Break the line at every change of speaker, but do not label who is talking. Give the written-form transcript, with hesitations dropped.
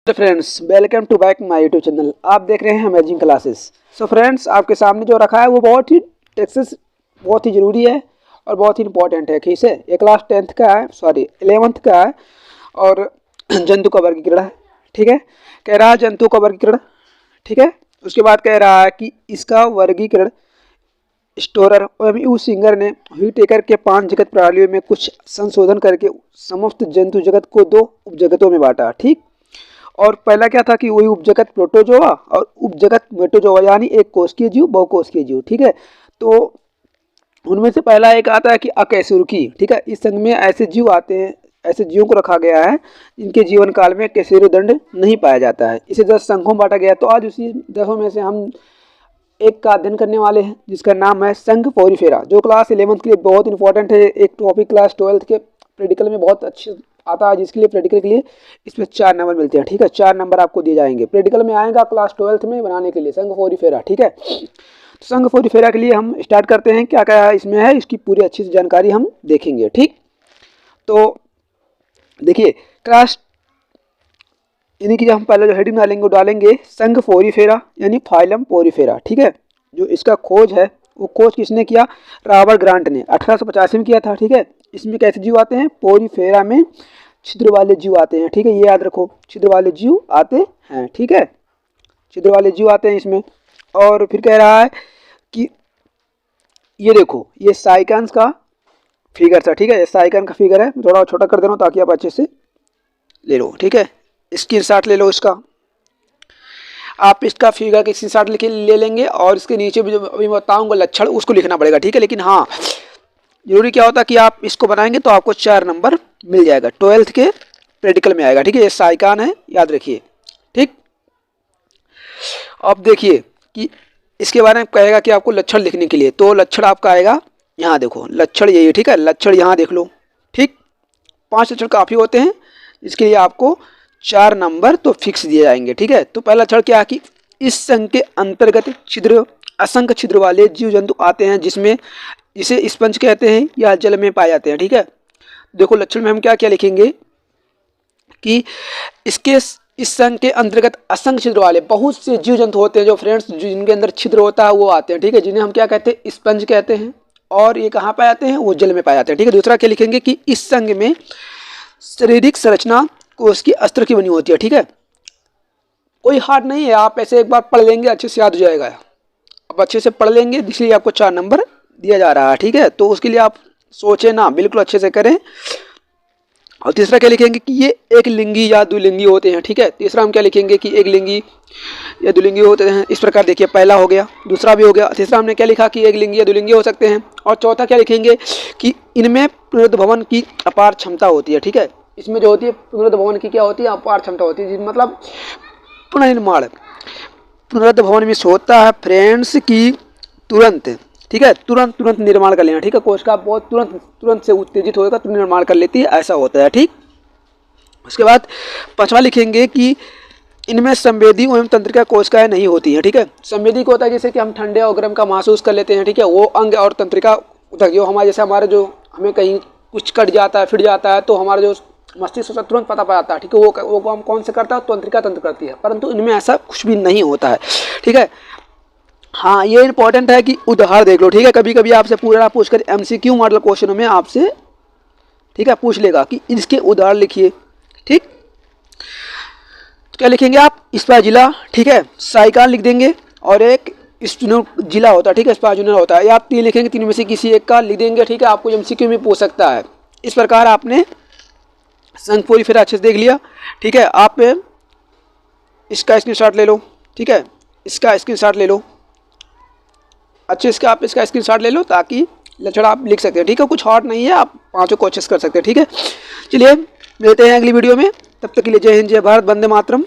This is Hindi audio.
Friends, welcome to back my YouTube channel. आप देख रहे हैं अमेजिंग क्लासेस। सो फ्रेंड्स, आपके सामने जो रखा है वो बहुत ही टेक्सेस बहुत ही ज़रूरी है और बहुत ही इंपॉर्टेंट है। ठीक है, ये क्लास 10th का है, सॉरी 11th का है और जंतु का वर्गीकरण है। ठीक है, कह रहा है जंतु का वर्गीकरण। ठीक है, उसके बाद कह रहा है कि इसका वर्गीकरण स्टोरर और यू सिंगर ने टेकर के 5 जगत प्रणालियों में कुछ संशोधन करके समस्त जंतु जगत को 2 उपजगतों में बांटा। ठीक, और पहला क्या था कि वही उपजगत प्रोटोजोआ और उपजगत मेटोजोआ, यानी एक कोशिकीय जीव बहुकोशिकीय जीव। ठीक है, तो उनमें से पहला एक आता है कि अकशेरुकी। ठीक है, इस संघ में ऐसे जीव आते हैं, ऐसे जीवों को रखा गया है जिनके जीवन काल में कशेरुदंड नहीं पाया जाता है। इसे 10 संघों में बांटा गया। तो आज उसी 10 में से हम एक का अध्ययन करने वाले हैं जिसका नाम है संघ पोरीफेरा, जो क्लास 11th के लिए बहुत इंपॉर्टेंट है। एक टॉपिक क्लास 12th के प्रैक्टिकल में बहुत अच्छे आता है, जिसके लिए प्रैक्टिकल के लिए इसमें 4 नंबर मिलते हैं। ठीक है, 4 नंबर आपको दिए जाएंगे, प्रैक्टिकल में आएगा क्लास 12th में बनाने के लिए संघ पोरीफेरा। ठीक है, तो संघ पोरीफेरा के लिए हम स्टार्ट करते हैं। क्या क्या इसमें है, इसकी पूरी अच्छी से जानकारी हम देखेंगे। ठीक, तो देखिए क्लास यानी कि हम पहले जो हेडिंग डालेंगे वो डालेंगे संघ पोरीफेरा यानी फाइलम पोरीफेरा। ठीक है, जो इसका खोज है वो खोज किसने किया? रॉबर्ट ग्रांट ने 1885 में किया था। ठीक है, इसमें कैसे जीव आते हैं? पोरीफेरा में छिद्र वाले जीव आते हैं। ठीक है, ये याद रखो, छिद्र वाले जीव आते हैं। ठीक है, छिद्र वाले जीव आते हैं इसमें। और फिर कह रहा है कि ये देखो, ये साइकन्स का फिगर था। ठीक है, ये साइकन का फिगर है, थोड़ा छोटा कर दे रहा हूँ ताकि आप अच्छे से ले लो। ठीक है, स्क्रीनशॉट ले लो इसका, आप इसका फिगर की स्क्रीनशॉट ले लेंगे और इसके नीचे भी जो अभी बताऊंगा लक्षण उसको लिखना पड़ेगा। ठीक है, लेकिन हाँ जरूरी क्या होता है कि आप इसको बनाएंगे तो आपको 4 नंबर मिल जाएगा, 12th के प्रैक्टिकल में आएगा। ठीक है, ये साइकान है, याद रखिए। ठीक, अब देखिए कि इसके बारे में कहेगा कि आपको लक्षण लिखने के लिए, तो लक्षण आपका आएगा यहाँ देखो, लक्षण यही है। ठीक है, लक्षण यहाँ देख लो। ठीक, 5 लक्षण काफ़ी होते हैं, इसके लिए आपको 4 नंबर तो फिक्स दिए जाएंगे। ठीक है, तो पहला लक्षण क्या है कि इस संघ के अंतर्गत छिद्र असंख्य छिद्र वाले जीव जंतु आते हैं जिसमें जिसे स्पंज कहते हैं या जल में पाए जाते हैं। ठीक है, देखो लक्षण में हम क्या क्या लिखेंगे कि इसके इस संघ के अंतर्गत असंख्य छिद्र वाले बहुत से जीव जंतु होते हैं जो फ्रेंड्स जिनके अंदर छिद्र होता है वो आते हैं। ठीक है, जिन्हें हम क्या कहते हैं? स्पंज कहते हैं। और ये कहाँ पाए जाते हैं? वो जल में पाए जाते हैं। ठीक है, दूसरा क्या लिखेंगे कि इस संघ में शारीरिक संरचना कोश की अस्त्र की बनी होती है। ठीक है, कोई हार्ड नहीं है, आप ऐसे एक बार पढ़ लेंगे अच्छे से याद हो जाएगा। अब अच्छे से पढ़ लेंगे इसलिए आपको 4 नंबर दिया जा रहा है। ठीक है, तो उसके लिए आप सोचें ना, बिल्कुल अच्छे से करें। और तीसरा क्या लिखेंगे कि ये एक लिंगी या द्विलिंगी होते हैं। ठीक है, तीसरा हम क्या लिखेंगे कि एक लिंगी या द्विलिंगी होते हैं। इस प्रकार देखिए, पहला हो गया, दूसरा भी हो गया, तीसरा हमने क्या लिखा कि एक लिंगी या द्विलिंगी हो सकते हैं। और चौथा क्या लिखेंगे कि इनमें पुनरुद्भवन की अपार क्षमता होती है। ठीक है, इसमें जो होती है पुनरुद्भवन की क्या होती है? अपार क्षमता होती है, मतलब पुनर्निर्माण। पुनरुद्भवन में होता है फ्रेंड्स की तुरंत, ठीक है, तुरंत निर्माण कर लेना। ठीक है, कोशिका बहुत तुरंत से उत्तेजित होकर तुरंत निर्माण कर लेती है, ऐसा होता है। ठीक, उसके बाद 5वां लिखेंगे कि इनमें संवेदी एवं तंत्रिका कोशिकाएं नहीं होती हैं। ठीक है, संवेदी को होता है जैसे कि हम ठंडे और गर्म का महसूस कर लेते हैं। ठीक है, वो अंग और तंत्रिका जो हमारे जैसे हमारे जो हमें कहीं कुछ कट जाता है, फिट जाता है, तो हमारा जो मस्तिष्क से तुरंत पता पाता है। ठीक है, वो काम कौन से करता है? तंत्रिका तंत्र करती है, परंतु इनमें ऐसा कुछ भी नहीं होता है। ठीक है, हाँ ये इंपॉर्टेंट है कि उदाहरण देख लो। ठीक है, कभी कभी आपसे पूरा पूछकर MCQ मॉडल क्वेश्चनों में आपसे ठीक है पूछ लेगा कि इसके उदाहरण लिखिए। ठीक, तो क्या लिखेंगे आप? स्पाजुला। ठीक है, साइकान लिख देंगे और एक जिला होता है। ठीक है, स्पाजुला होता है, या आप 3 लिखेंगे, 3 में से किसी एक का लिख देंगे। ठीक है, आपको MCQ में पूछ सकता है। इस प्रकार आपने संघ पोरीफेरा अच्छे से देख लिया। ठीक है, आप इसका स्क्रीनशॉट ले लो। ठीक है, इसका स्क्रीनशॉट ले लो अच्छे से, आप इसका स्क्रीनशॉट ले लो ताकि लक्षण आप लिख सकते हैं। ठीक है, कुछ हार्ड नहीं है, आप 5 को अच्छे से कर सकते हैं। ठीक है, चलिए मिलते हैं अगली वीडियो में, तब तक के लिए जय हिंद, जय भारत, वंदे मातरम।